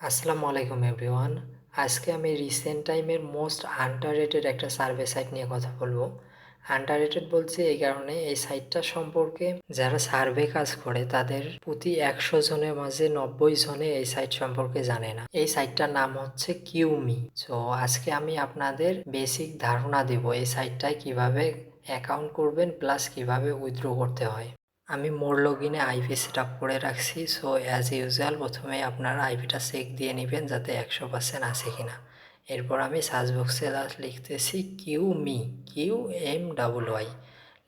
আসসালামু আলাইকুম এভরিওয়ান। আজকে আমি রিসেন্ট টাইমের মোস্ট আন্ডাররেটেড একটা সার্ভে সাইট নিয়ে কথা বলবো। আন্ডাররেটেড বলছি এই কারণে, এই সাইটটা সম্পর্কে যারা সার্ভে কাজ করে তাদের প্রতি 100 জনের মাঝে 90 জনে এই সাইট সম্পর্কে জানে না। এই সাইটটার নাম হচ্ছে কিউমি। সো আজকে আমি আপনাদের বেসিক ধারণা দেব এই সাইটটায় কিভাবে অ্যাকাউন্ট করবেন প্লাস কিভাবে উইথড্র করতে হয়। আমি মোর লগইনে আইপি সেট আপ করে রাখছি। সো অ্যাজ ইউজুয়াল প্রথমে আপনারা আইপিটা চেক দিয়ে নেবেন যাতে 100% আছে কিনা। এরপর আমি সার্চ বক্সে জাস্ট লিখতেছি QMY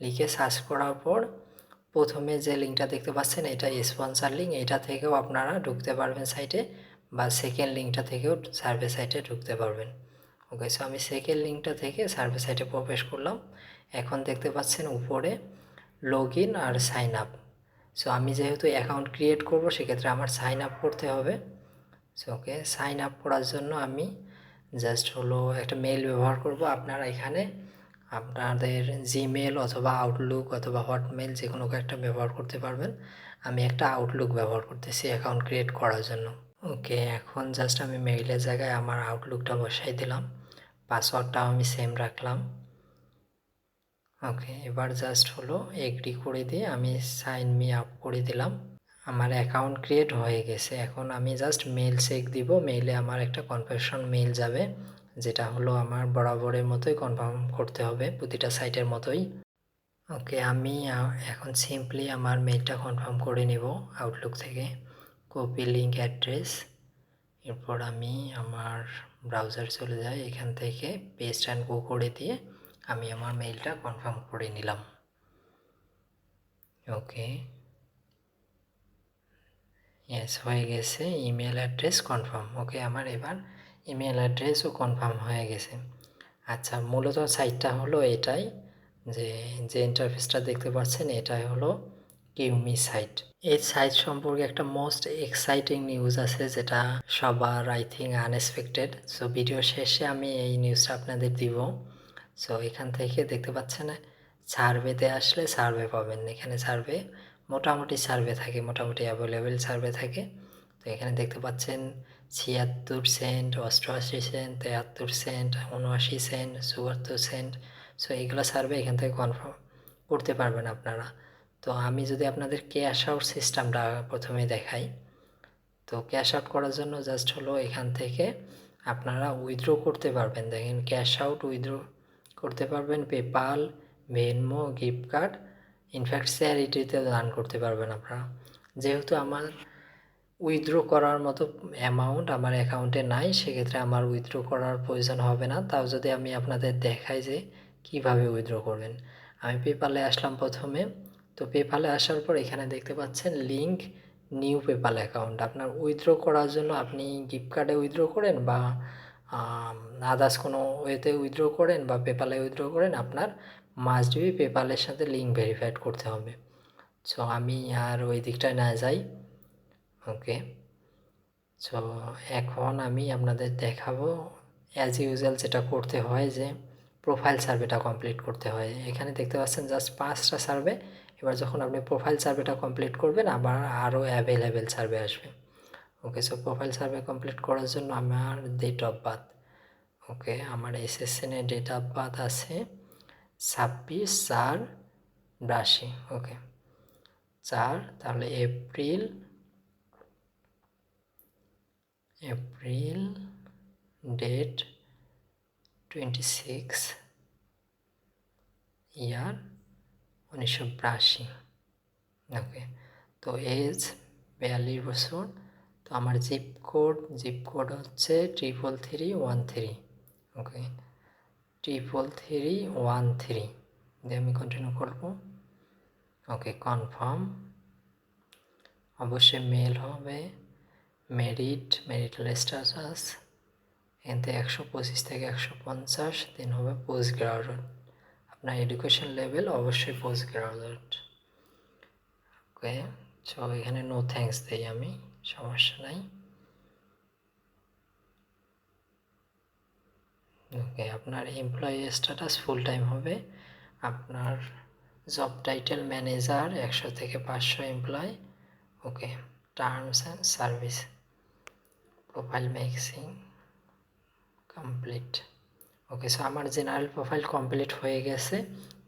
লিখে সার্চ করার পর প্রথমে যে লিঙ্কটা দেখতে পাচ্ছেন এটা স্পন্সার লিঙ্ক। এটা থেকেও আপনারা ঢুকতে পারবেন সাইটে, বা সেকেন্ড লিঙ্কটা থেকেও সার্ভে সাইটে ঢুকতে পারবেন। ওকে, সো আমি সেকেন্ড লিঙ্কটা থেকে সার্ভে সাইটে প্রবেশ করলাম। এখন দেখতে পাচ্ছেন উপরে লগ ইন আর সাইন আপ। সো আমি যেহেতু অ্যাকাউন্ট ক্রিয়েট করব সেক্ষেত্রে আমার সাইন আপ করতে হবে। সো ওকে, সাইন আপ করার জন্য আমি জাস্ট একটা মেল ব্যবহার করব। আপনারা এখানে আপনাদের জিমেল অথবা আউটলুক অথবা হটমেল যে কোনো একটা ব্যবহার করতে পারবেন। আমি একটা আউটলুক ব্যবহার করতেছি অ্যাকাউন্ট ক্রিয়েট করার জন্য। ওকে, এখন জাস্ট আমি মেইলের জায়গায় আমার আউটলুকটা বসাই দিলাম, পাসওয়ার্ডটাও আমি সেম রাখলাম। ওকে, এবার জাস্ট এগ্রি করে দিয়ে আমি সাইন মি আপ করে দিলাম। আমার অ্যাকাউন্ট ক্রিয়েট হয়ে গেছে। এখন আমি জাস্ট মেল চেক দিব। মেইলে আমার একটা কনফার্মেশন মেইল যাবে, যেটা আমার বরাবরের মতোই কনফার্ম করতে হবে প্রতিটা সাইটের মতোই। ওকে, আমি এখন সিম্পলি আমার মেইলটা কনফার্ম করে নেব আউটলুক থেকে। কপি লিঙ্ক অ্যাড্রেস, এরপর আমি আমার ব্রাউজার চলে যাই, এখান থেকে পেস্ট অ্যান্ড গো করে দিয়ে আমি আমার মেইলটা কনফার্ম করে নিলাম। ওকে, ইয়েস হয়ে গেছে, ইমেল অ্যাড্রেস কনফার্ম। ওকে, আমার এবার ইমেল অ্যাড্রেসও কনফার্ম হয়ে গেছে। আচ্ছা, মূলত সাইটটা এটাই, যে যে ইন্টারফেসটা দেখতে পাচ্ছেন এটাই কিউমি সাইট। এই সাইট সম্পর্কে একটা মোস্ট এক্সাইটিং নিউজ আছে, যেটা সবার I think unexpected. So video শেষে আমি এই নিউজটা আপনাদের দিব। সো এখান থেকে দেখতে পাচ্ছেন সার্ভেতে আসলে সার্ভে পাবেন। এখানে সার্ভে মোটামুটি সার্ভে থাকে, মোটামুটি অ্যাভেলেবেল সার্ভে থাকে। তো এখানে দেখতে পাচ্ছেন 76 cent, 88 cent, 73 cent, 79 cent, 74 cent. So এইগুলো সার্ভে এখান থেকে কনফার্ম করতে পারবেন আপনারা। তো আমি যদি আপনাদের ক্যাশ আউট সিস্টেমটা প্রথমে দেখাই, তো ক্যাশ আউট করার জন্য জাস্ট এখান থেকে আপনারা উইথড্র করতে পারবেন। দেখেন, ক্যাশ আউট উইথড্র করতে পারবেন পেপাল, ভেনমো, গিফট কার্ড, ইনফ্যাক্ট চ্যারিটিতে দান করতে পারবেন আপনারা। যেহেতু আমার উইথড্র করার মতো অ্যামাউন্ট আমার অ্যাকাউন্টে নাই, সেক্ষেত্রে আমার উইথড্র করার প্রয়োজন হবে না। তাও যদি আমি আপনাদের দেখাই যে কিভাবে উইথড্র করবেন। আমি পেপালে আসলাম প্রথমে। তো পেপালে আসার পর এখানে দেখতে পাচ্ছেন লিঙ্ক নিউ পেপাল অ্যাকাউন্ট। আপনার উইথড্র করার জন্য আপনি গিফট কার্ডে উইথড্র করেন বা আদার্স কোনো ওয়েতে উইথড্র করেন বা পেপালে উইথড্র করেন, আপনার মাস্ট বি পেপালের সাথে লিঙ্ক ভেরিফাইড করতে হবে। সো আমি আর ওই দিকটায় না যাই। ওকে, সো এখন আমি আপনাদের দেখাবো অ্যাজ ইউজুয়াল যেটা করতে হয়, যে প্রোফাইল সার্ভেটা কমপ্লিট করতে হয়। এখানে দেখতে পাচ্ছেন জাস্ট 5টা সার্ভে। এবার যখন আপনি প্রোফাইল সার্ভেটা কমপ্লিট করবেন আবার আরও অ্যাভেলেবেল সার্ভে আসবে। ওকে, সো প্রোফাইল সার্ভে কমপ্লিট করার জন্য আমার ডেট অফ বার্থ, ওকে, আমার এসএসএনের ডেট অফ বার্থ আছে 26/4/82। ওকে, 4, তাহলে এপ্রিল ডেট 26, ইয়ার 1982। ওকে, তো এজ 42 বছর। তো আমার জিপ কোড হচ্ছে 33313। ওকে, 33313 দিয়ে আমি কন্টিনিউ করব। ওকে, কনফার্ম। অবশ্যই মেল হবে, মেরিটাল স্ট্যাটাস এখান থেকে 125 থেকে 150, দেন হবে পোস্ট গ্রাজুয়েট। আপনার এডুকেশন লেভেল অবশ্যই পোস্ট গ্রাজুয়েট। ওকে, সো এখানে নো থ্যাঙ্কস দেই আমি, সমস্যা নাই। ওকে, আপনার এমপ্লয়ি স্ট্যাটাস ফুল টাইম হবে। আপনার জব টাইটেল ম্যানেজার, 100 থেকে 500 employee. Okay, terms and service. Profile মেক্সিং কমপ্লিট। ওকে, সো আমার জেনারেল প্রোফাইল কমপ্লিট হয়ে গেছে,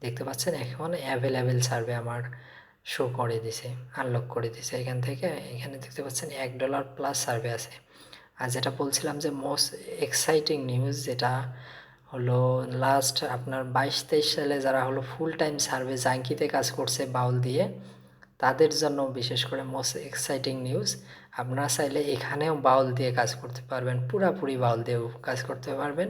দেখতে পাচ্ছেন। এখন অ্যাভেলেবেল সার্ভে আমার শো করে দিছে, আনলক করে দিছে। এখান থেকে এখানে দেখতে পাচ্ছেন $1 প্লাস সার্ভে আছে। আর যেটা বলছিলাম যে মোস্ট এক্সাইটিং নিউজ, যেটা হলো লাস্ট আপনার 22-23 সালে যারা হলো ফুল টাইম সার্ভে জাঙ্কিতে কাজ করছে বাউল দিয়ে, তাদের জন্য বিশেষ করে মোস্ট এক্সাইটিং নিউজ, আপনারা চাইলে এখানেও বাউল দিয়ে কাজ করতে পারবেন, পুরাপুরি বাউল দিয়েও কাজ করতে পারবেন।